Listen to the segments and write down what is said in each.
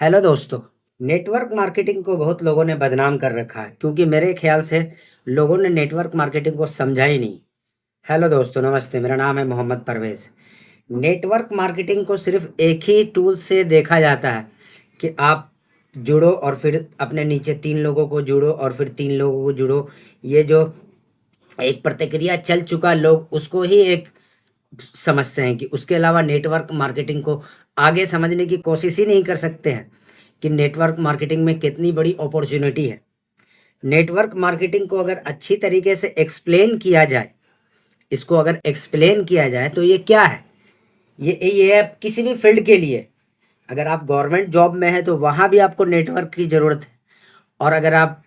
Hello दोस्तों। Network marketing को बहुत लोगों ने बदनाम कर रखा है क्योंकि मेरे ख्याल से लोगों ने नेटवर्क मार्केटिंग को समझा ही नहीं। हेलो दोस्तों, नमस्ते। मेरा नाम है मोहम्मद परवेज़। नेटवर्क मार्केटिंग को सिर्फ एक ही टूल से देखा जाता है कि आप जुड़ो और फिर अपने नीचे 3 लोगों को जोड़ो और फिर 3 लोगों को जोड़ो। ये जो एक प्रतिक्रिया चल चुका, लोग उसको ही एक समझते हैं कि उसके अलावा नेटवर्क मार्केटिंग को आगे समझने की कोशिश ही नहीं कर सकते हैं कि नेटवर्क मार्केटिंग में कितनी बड़ी अपॉर्चुनिटी है। नेटवर्क मार्केटिंग को अगर अच्छी तरीके से एक्सप्लेन किया जाए, इसको अगर एक्सप्लेन किया जाए तो ये क्या है? ये है किसी भी फील्ड के लिए। अगर आप गवर्नमेंट जॉब में हैं तो वहाँ भी आपको नेटवर्क की ज़रूरत है, और अगर आप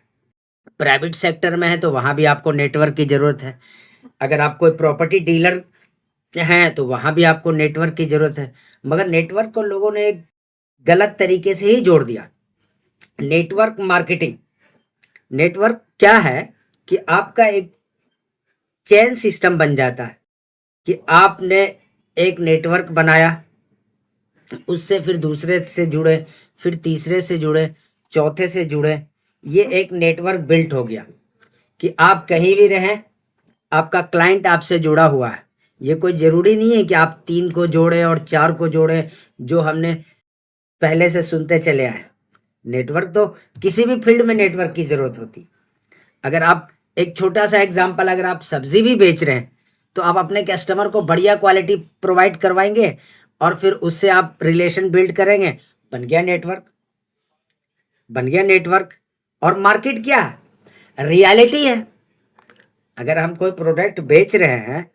प्राइवेट सेक्टर में हैं तो वहाँ भी आपको नेटवर्क की ज़रूरत है। अगर आप कोई प्रॉपर्टी डीलर हैं तो वहाँ भी आपको नेटवर्क की ज़रूरत है। मगर नेटवर्क को लोगों ने एक गलत तरीके से ही जोड़ दिया। नेटवर्क मार्केटिंग, नेटवर्क क्या है कि आपका एक चेन सिस्टम बन जाता है कि आपने एक नेटवर्क बनाया, उससे फिर दूसरे से जुड़े, फिर तीसरे से जुड़े, चौथे से जुड़े। ये एक नेटवर्क बिल्ट हो गया कि आप कहीं भी रहें, आपका क्लाइंट आपसे जुड़ा हुआ है। ये कोई ज़रूरी नहीं है कि आप 3 को जोड़ें और 4 को जोड़ें, जो हमने पहले से सुनते चले आए। नेटवर्क तो किसी भी फील्ड में नेटवर्क की ज़रूरत होती। अगर आप एक छोटा सा एग्जांपल, अगर आप सब्जी भी बेच रहे हैं तो आप अपने कस्टमर को बढ़िया क्वालिटी प्रोवाइड करवाएंगे और फिर उससे आप रिलेशन बिल्ड करेंगे। बन गया नेटवर्क, बन गया नेटवर्क। और मार्केट क्या है? रियलिटी है। अगर हम कोई प्रोडक्ट बेच रहे हैं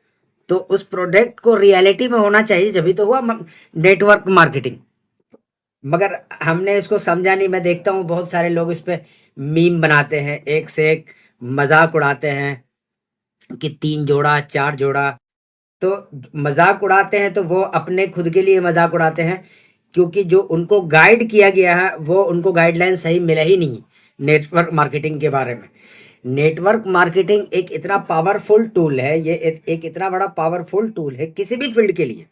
तो उस प्रोडक्ट को रियलिटी में होना चाहिए, जभी तो हुआ नेटवर्क मार्केटिंग। मगर हमने इसको समझा नहीं। मैं देखता हूँ बहुत सारे लोग इस पे मीम बनाते हैं, एक से एक मजाक उड़ाते हैं कि 3 जोड़ा 4 जोड़ा। तो मजाक उड़ाते हैं तो वो अपने खुद के लिए मजाक उड़ाते हैं, क्योंकि जो उनको गाइड किया गया है वो उनको गाइडलाइन सही मिला ही नहीं नेटवर्क मार्केटिंग के बारे में। नेटवर्क मार्केटिंग एक इतना पावरफुल टूल है, ये एक इतना बड़ा पावरफुल टूल है किसी भी फील्ड के लिए।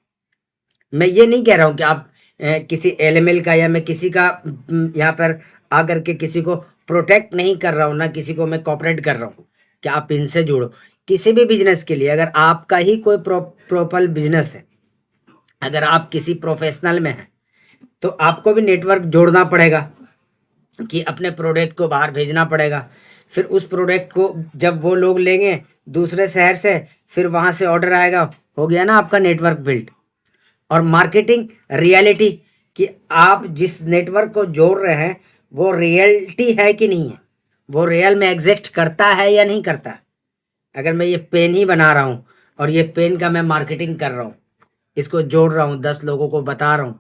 मैं ये नहीं कह रहा हूँ कि आप किसी एलएमएल का, या मैं किसी का यहाँ पर आकर के किसी को प्रोटेक्ट नहीं कर रहा हूँ, ना किसी को मैं कॉपरेट कर रहा हूँ कि आप इनसे जुड़ो। किसी भी बिजनेस के लिए, अगर आपका ही कोई प्रॉपर बिजनेस है, अगर आप किसी प्रोफेशनल में हैं तो आपको भी नेटवर्क जोड़ना पड़ेगा कि अपने प्रोडक्ट को बाहर भेजना पड़ेगा। फिर उस प्रोडक्ट को जब वो लोग लेंगे दूसरे शहर से, फिर वहाँ से ऑर्डर आएगा। हो गया ना आपका नेटवर्क बिल्ड। और मार्केटिंग रियलिटी, कि आप जिस नेटवर्क को जोड़ रहे हैं वो रियलिटी है कि नहीं है, वो रियल में एग्जिस्ट करता है या नहीं करता। अगर मैं ये पेन ही बना रहा हूँ और ये पेन का मैं मार्केटिंग कर रहा हूँ, इसको जोड़ रहा हूँ, 10 लोगों को बता रहा हूँ,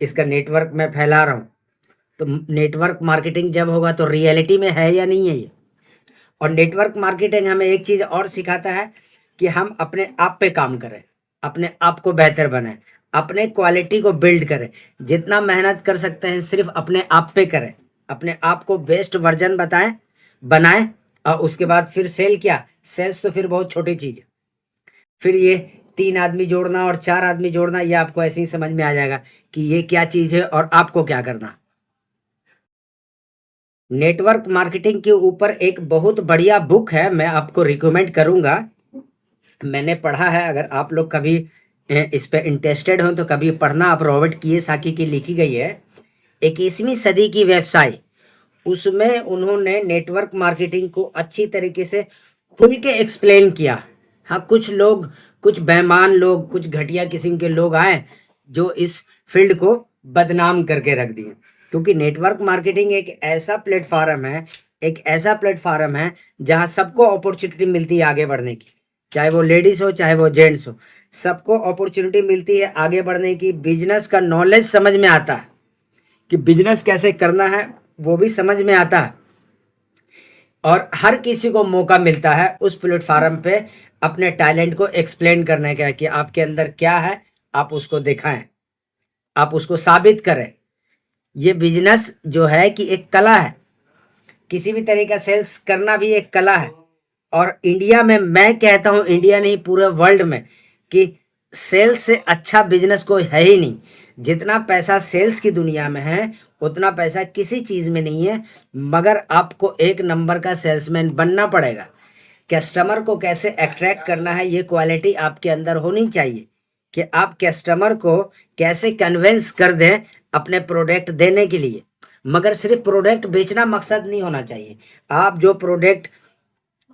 इसका नेटवर्क में फैला रहा हूँ, तो नेटवर्क मार्केटिंग जब होगा तो रियलिटी में है या नहीं है ये। और नेटवर्क मार्केटिंग हमें एक चीज़ और सिखाता है कि हम अपने आप पे काम करें, अपने आप को बेहतर बनाएं, अपने क्वालिटी को बिल्ड करें। जितना मेहनत कर सकते हैं सिर्फ अपने आप पे करें, अपने आप को बेस्ट वर्जन बनाएं। और उसके बाद फिर सेल, क्या सेल्स तो फिर बहुत छोटी चीज़ है। फिर ये 3 आदमी जोड़ना और 4 आदमी जोड़ना, ये आपको ऐसे ही समझ में आ जाएगा कि ये क्या चीज़ है और आपको क्या करना। नेटवर्क मार्केटिंग के ऊपर एक बहुत बढ़िया बुक है, मैं आपको रिकमेंड करूंगा। मैंने पढ़ा है, अगर आप लोग कभी इस पे इंटरेस्टेड हो तो कभी पढ़ना। आप रॉबर्ट कियोसाकी की लिखी गई है 21वीं सदी की व्यवसाय। उसमें उन्होंने नेटवर्क मार्केटिंग को अच्छी तरीके से खुल के एक्सप्लेन किया। हाँ, कुछ लोग, कुछ बेईमान लोग, कुछ घटिया किस्म के लोग आए जो इस फील्ड को बदनाम करके रख दिए। क्योंकि नेटवर्क मार्केटिंग एक ऐसा प्लेटफॉर्म है, एक ऐसा प्लेटफॉर्म है जहाँ सबको अपॉर्चुनिटी मिलती है आगे बढ़ने की। चाहे वो लेडीज हो चाहे वो जेंट्स हो, सबको अपॉर्चुनिटी मिलती है आगे बढ़ने की। बिजनेस का नॉलेज समझ में आता है कि बिजनेस कैसे करना है, वो भी समझ में आता है। और हर किसी को मौका मिलता है उस प्लेटफार्म पे अपने टैलेंट को एक्सप्लेन करने का, कि आपके अंदर क्या है, आप उसको दिखाएं, आप उसको साबित करें। ये बिजनेस जो है कि एक कला है, किसी भी तरह का सेल्स करना भी एक कला है। और इंडिया में, मैं कहता हूं इंडिया नहीं पूरे वर्ल्ड में, कि सेल्स से अच्छा बिजनेस कोई है ही नहीं। जितना पैसा सेल्स की दुनिया में है उतना पैसा किसी चीज़ में नहीं है। मगर आपको एक नंबर का सेल्समैन बनना पड़ेगा। कस्टमर को कैसे अट्रैक्ट करना है ये क्वालिटी आपके अंदर होनी चाहिए कि आप कस्टमर को कैसे कन्विंस कर दें अपने प्रोडक्ट देने के लिए। मगर सिर्फ प्रोडक्ट बेचना मकसद नहीं होना चाहिए। आप जो प्रोडक्ट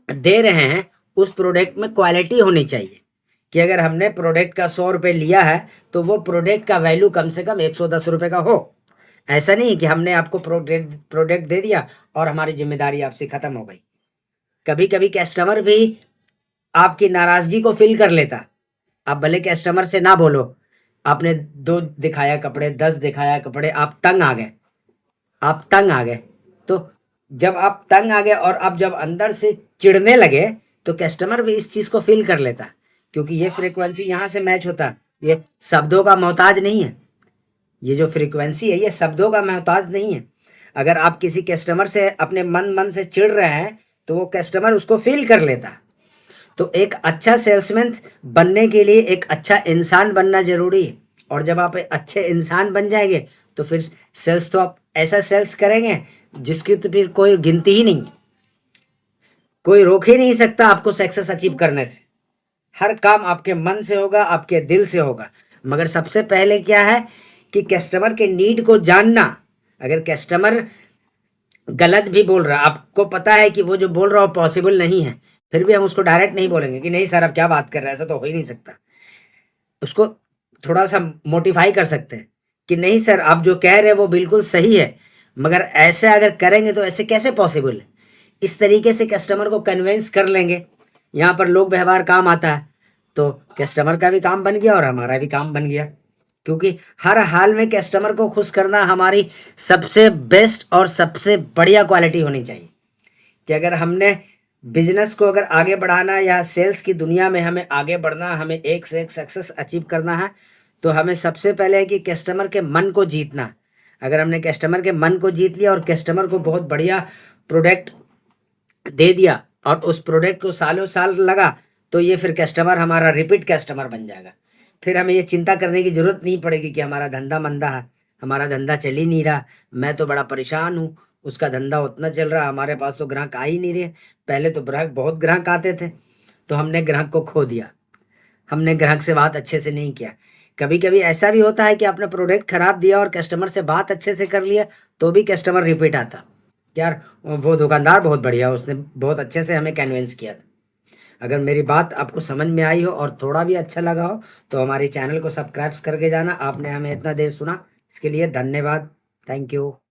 दे रहे हैं उस प्रोडक्ट में क्वालिटी होनी चाहिए कि अगर हमने प्रोडक्ट का 100 रुपये लिया है तो वो प्रोडक्ट का वैल्यू कम से कम 110 रुपये का हो। ऐसा नहीं कि हमने आपको प्रोडक्ट दे दिया और हमारी जिम्मेदारी आपसे ख़त्म हो गई। कभी कभी कस्टमर भी आपकी नाराज़गी को फील कर लेता। आप भले कस्टमर से ना बोलो, आपने 2 दिखाया कपड़े, 10 दिखाया कपड़े, आप तंग आ गए, आप तंग आ गए। तो जब आप तंग आ गए और आप जब अंदर से चिढ़ने लगे तो कस्टमर भी इस चीज़ को फील कर लेता, क्योंकि ये फ्रीक्वेंसी यहाँ से मैच होता। ये शब्दों का मोहताज नहीं है। ये जो फ्रीक्वेंसी है ये शब्दों का मोहताज नहीं है। अगर आप किसी कस्टमर से अपने मन से चिढ़ रहे हैं तो वो कस्टमर उसको फील कर लेता। तो एक अच्छा सेल्समैन बनने के लिए एक अच्छा इंसान बनना ज़रूरी है। और जब आप एक अच्छे इंसान बन जाएंगे तो फिर सेल्स तो आप ऐसा सेल्स करेंगे जिसकी तो फिर कोई गिनती ही नहीं है। कोई रोक ही नहीं सकता आपको सक्सेस अचीव करने से। हर काम आपके मन से होगा, आपके दिल से होगा। मगर सबसे पहले क्या है कि कस्टमर के नीड को जानना। अगर कस्टमर गलत भी बोल रहा है, आपको पता है कि वो जो बोल रहा हो पॉसिबल नहीं है, फिर भी हम उसको डायरेक्ट नहीं बोलेंगे कि नहीं सर आप क्या बात कर रहे हैं, ऐसा तो हो ही नहीं सकता। उसको थोड़ा सा मोटिफाई कर सकते हैं कि नहीं सर आप जो कह रहे हैं वो बिल्कुल सही है, मगर ऐसे अगर करेंगे तो ऐसे कैसे पॉसिबल है। इस तरीके से कस्टमर को कन्विंस कर लेंगे। यहाँ पर लोक व्यवहार काम आता है तो कस्टमर का भी काम बन गया और हमारा भी काम बन गया। क्योंकि हर हाल में कस्टमर को खुश करना हमारी सबसे बेस्ट और सबसे बढ़िया क्वालिटी होनी चाहिए। कि अगर हमने बिजनेस को अगर आगे बढ़ाना या सेल्स की दुनिया में हमें आगे बढ़ना, हमें एक से एक सक्सेस अचीव करना है, तो हमें सबसे पहले है कि कस्टमर के मन को जीतना। अगर हमने कस्टमर के मन को जीत लिया और कस्टमर को बहुत बढ़िया प्रोडक्ट दे दिया और उस प्रोडक्ट को सालों साल लगा तो ये फिर कस्टमर हमारा रिपीट कस्टमर बन जाएगा। फिर हमें ये चिंता करने की ज़रूरत नहीं पड़ेगी कि हमारा धंधा मंदा है, हमारा धंधा चल ही नहीं रहा, मैं तो बड़ा परेशान हूँ, उसका धंधा उतना चल रहा, हमारे पास तो ग्राहक आ ही नहीं रहे। पहले तो बहुत ग्राहक आते थे तो हमने ग्राहक को खो दिया, हमने ग्राहक से बात अच्छे से नहीं किया। कभी कभी ऐसा भी होता है कि आपने प्रोडक्ट खराब दिया और कस्टमर से बात अच्छे से कर लिया तो भी कस्टमर रिपीट आता। यार वो दुकानदार बहुत बढ़िया, उसने बहुत अच्छे से हमें कन्विंस किया था। अगर मेरी बात आपको समझ में आई हो और थोड़ा भी अच्छा लगा हो तो हमारे चैनल को सब्सक्राइब करके जाना। आपने हमें इतना देर सुना इसके लिए धन्यवाद। Thank you.